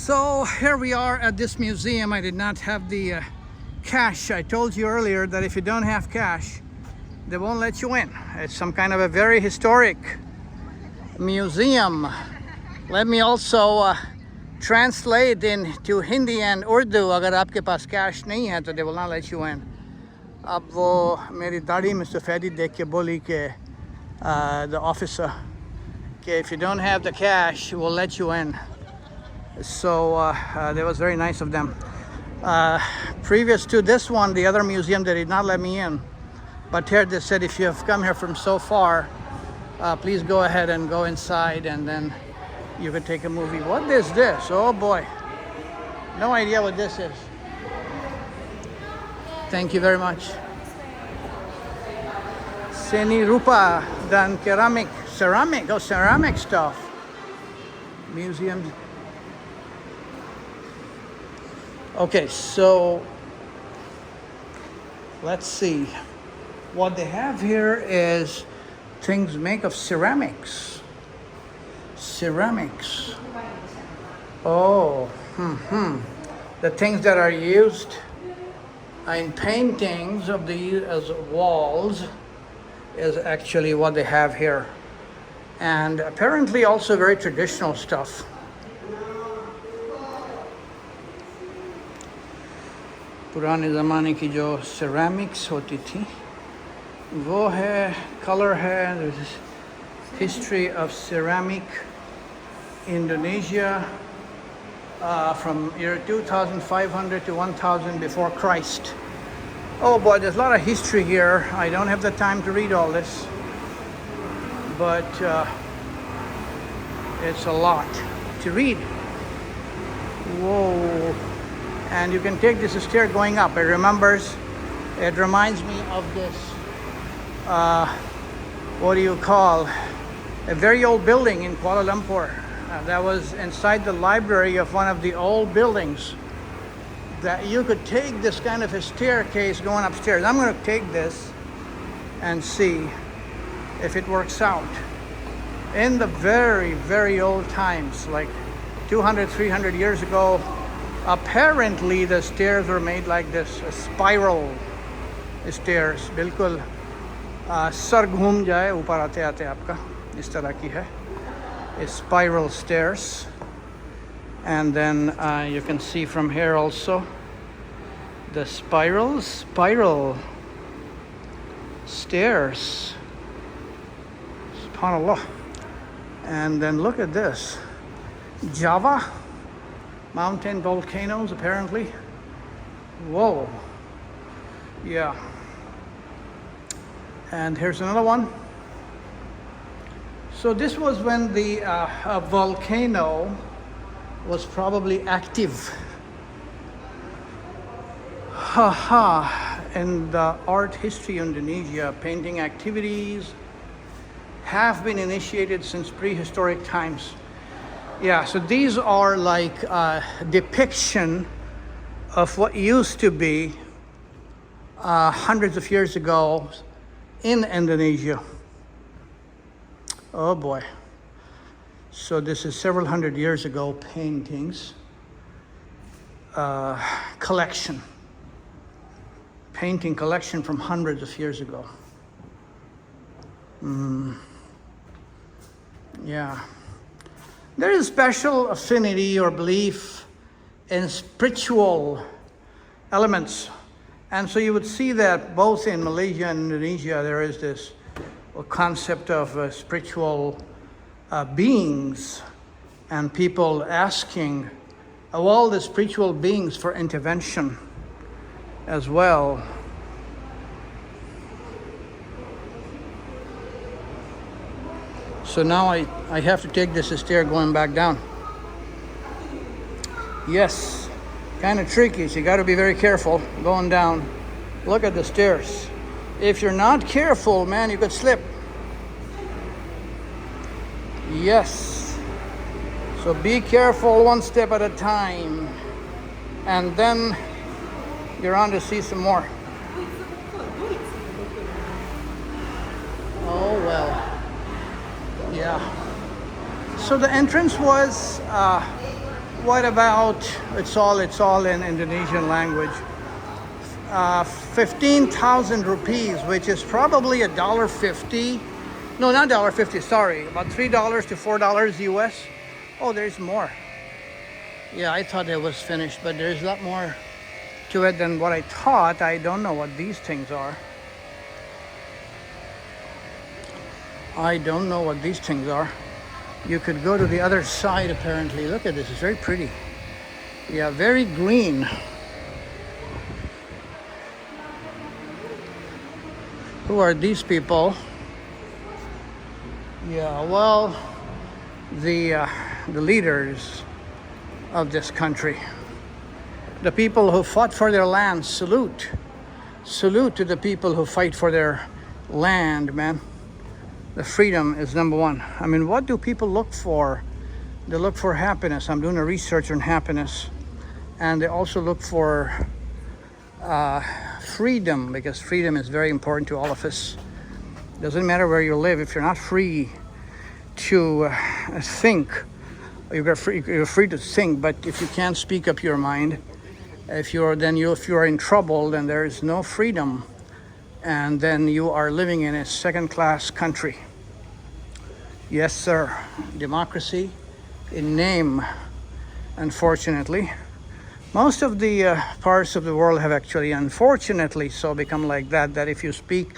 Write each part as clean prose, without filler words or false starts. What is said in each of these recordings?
So here we are at this museum. I did not have the cash. I told you earlier that if you don't have cash, they won't let you in. It's some kind of a very historic museum. Let me also translate into Hindi and Urdu. अगर आपके पास cash नहीं है तो they will not let you in. अब वो मेरी दाढ़ी में सफ़ेदी देख के बोली कि the officer कि if you don't have the cash, we'll let you in. So that was very nice of them. Previous to this one, the other museum, they did not let me in. But here they said if you have come here from so far, please go ahead and go inside and then you could take a movie. What is this? Oh boy. No idea what this is. Thank you very much. Seni Rupa dan ceramic. Oh, ceramic stuff. Museums. Okay, so let's see. What they have here is things made of ceramics. Ceramics. Oh, the things that are used in paintings of the as walls is actually what they have here. And apparently also very traditional stuff. पुराने ज़माने की जो ceramics होती थी वो है, color है, history of ceramic Indonesia from year 2500 to 1000 before Christ. Oh boy, there's a lot of history here. I don't have the time to read all this, but it's a lot to read. Whoa. And you can take this stair going up. It reminds me of this, what do you call, a very old building in Kuala Lumpur that was inside the library of one of the old buildings, that you could take this kind of a staircase going upstairs. I'm going to take this and see if it works out. In the very, very old times, like 200, 300 years ago, apparently the stairs were made like this, a spiral stairs. बिल्कुल sir घूम जाए ऊपर आते आते आपका इस तरह की है, a spiral stairs. And then you can see from here also the spiral stairs. SubhanAllah. And then look at this, Java mountain volcanoes apparently. Whoa. Yeah. And here's another one. So this was when the volcano was probably active. In the art history Indonesia, painting activities have been initiated since prehistoric times. Yeah, so these are like a depiction of what used to be hundreds of years ago in Indonesia. Oh boy. So this is several hundred years ago paintings. Collection. Painting collection from hundreds of years ago. Yeah. There is special affinity or belief in spiritual elements. And so you would see that both in Malaysia and Indonesia, there is this concept of spiritual beings and people asking of all the spiritual beings for intervention as well. So now I have to take this stair going back down. Yes, kind of tricky, so you got to be very careful going down. Look at the stairs. If you're not careful, man, you could slip. Yes. So be careful, one step at a time. And then you're on to see some more. Oh well. Yeah. So the entrance was What about, it's all in Indonesian language. 15,000 rupees, which is probably $1.50. No, not $1.50, sorry. About $3 to $4 US. Oh, there's more. Yeah, I thought it was finished, but there's a lot more to it than what I thought. I don't know what these things are. I don't know what these things are. You could go to the other side apparently. Look at this, it's very pretty. Yeah, very green. Who are these people? Yeah, well, the leaders of this country. The people who fought for their land, salute. Salute to the people who fight for their land, man. The freedom is number one. I mean, what do people look for? They look for happiness. I'm doing a research on happiness. And they also look for freedom, because freedom is very important to all of us. Doesn't matter where you live, if you're not free to think, you're free to think, but if you can't speak up your mind, if you're in trouble, then there is no freedom, and then you are living in a second-class country. Yes, sir. Democracy in name, unfortunately. Most of the parts of the world have actually, unfortunately, so become like that, that if you speak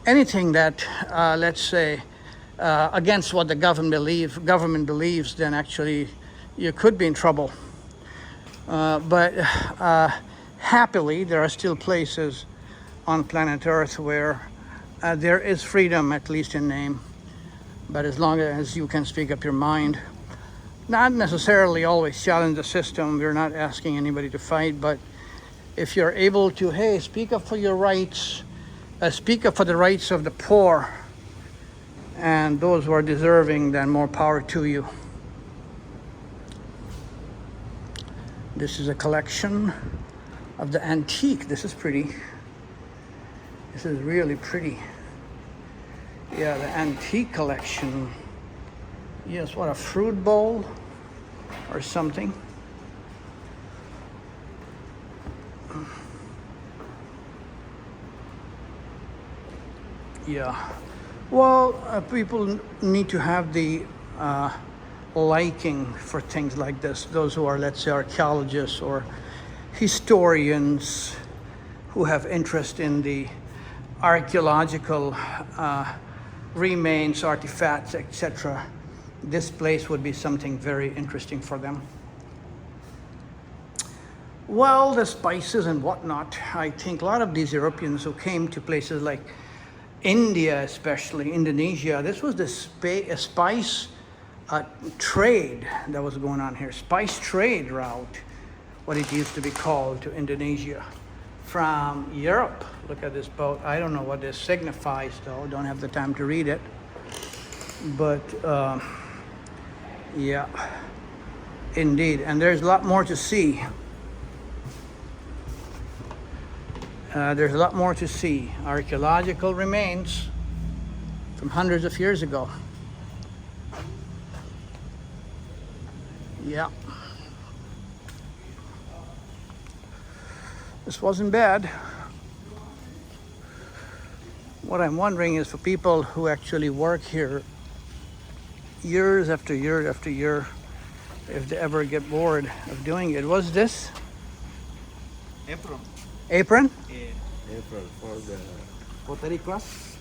anything that, let's say, against what the government believes, then actually you could be in trouble. But happily, there are still places on planet Earth where there is freedom, at least in name. But as long as you can speak up your mind, not necessarily always challenge the system. We're not asking anybody to fight, but if you're able to, hey, speak up for your rights, speak up for the rights of the poor and those who are deserving, then more power to you. This is a collection of the antique. This is pretty. This is really pretty. Yeah, the antique collection. Yes, what, a fruit bowl or something. Yeah. Well, people need to have the liking for things like this. Those who are, let's say, archaeologists or historians who have interest in the archaeological remains, artifacts, etc. This place would be something very interesting for them. Well, the spices and whatnot, I think a lot of these Europeans who came to places like India, especially Indonesia, this was the spice trade that was going on here. Spice trade route, what it used to be called, to Indonesia from Europe. Look at this boat. I don't know what this signifies, though. Don't have the time to read it. But yeah, indeed. And there's a lot more to see. There's a lot more to see. Archaeological remains from hundreds of years ago. Yeah. This wasn't bad. What I'm wondering is for people who actually work here years after year after year, if they ever get bored of doing it. What's this? Apron. Apron? Yeah. Apron for the pottery class.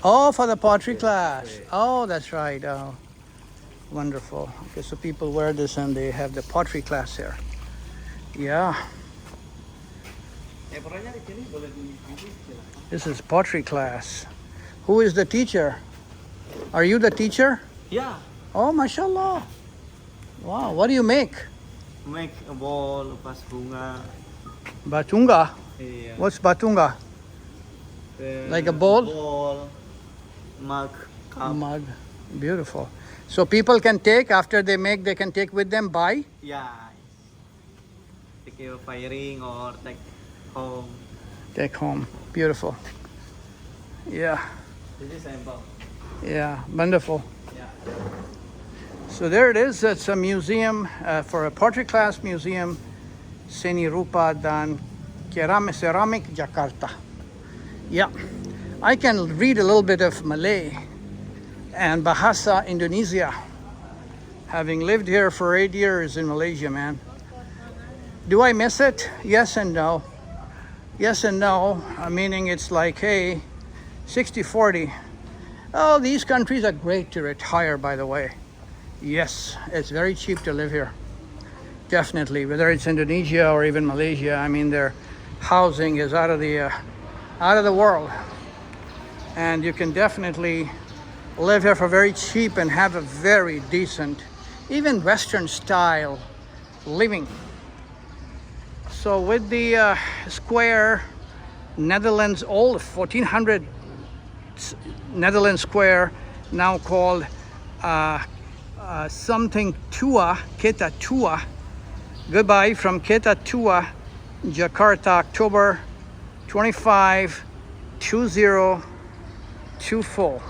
Oh, for the pottery class. Oh, that's right. Oh, wonderful. Okay, so people wear this and they have the pottery class here. Yeah. This is pottery class. Who is the teacher? Are you the teacher? Yeah. Oh, mashallah. Wow, what do you make? Make a ball, pas bunga. Batunga? Yeah. What's batunga? Like a bowl? Ball, mug, cup. Mug. Beautiful. So people can take, after they make, they can take with them, buy? Yeah. Take your firing or take home. Take home. Beautiful. Yeah. This is sample. Yeah, wonderful. Yeah. So there it is. It's a museum for a pottery class museum. Seni Rupa dan Ceramic Jakarta. Yeah, I can read a little bit of Malay and Bahasa Indonesia, having lived here for 8 years in Malaysia, man. Do I miss it? Yes and no. Yes and no, meaning it's like, hey, 60-40. Oh, these countries are great to retire, by the way. Yes, it's very cheap to live here. Definitely, whether it's Indonesia or even Malaysia, I mean, their housing is out of the world. And you can definitely live here for very cheap and have a very decent, even Western style living. So with the square, Netherlands, old 1400 Netherlands square, now called something Tua, Keta Tua. Goodbye from Keta Tua, Jakarta, October 25, 2024.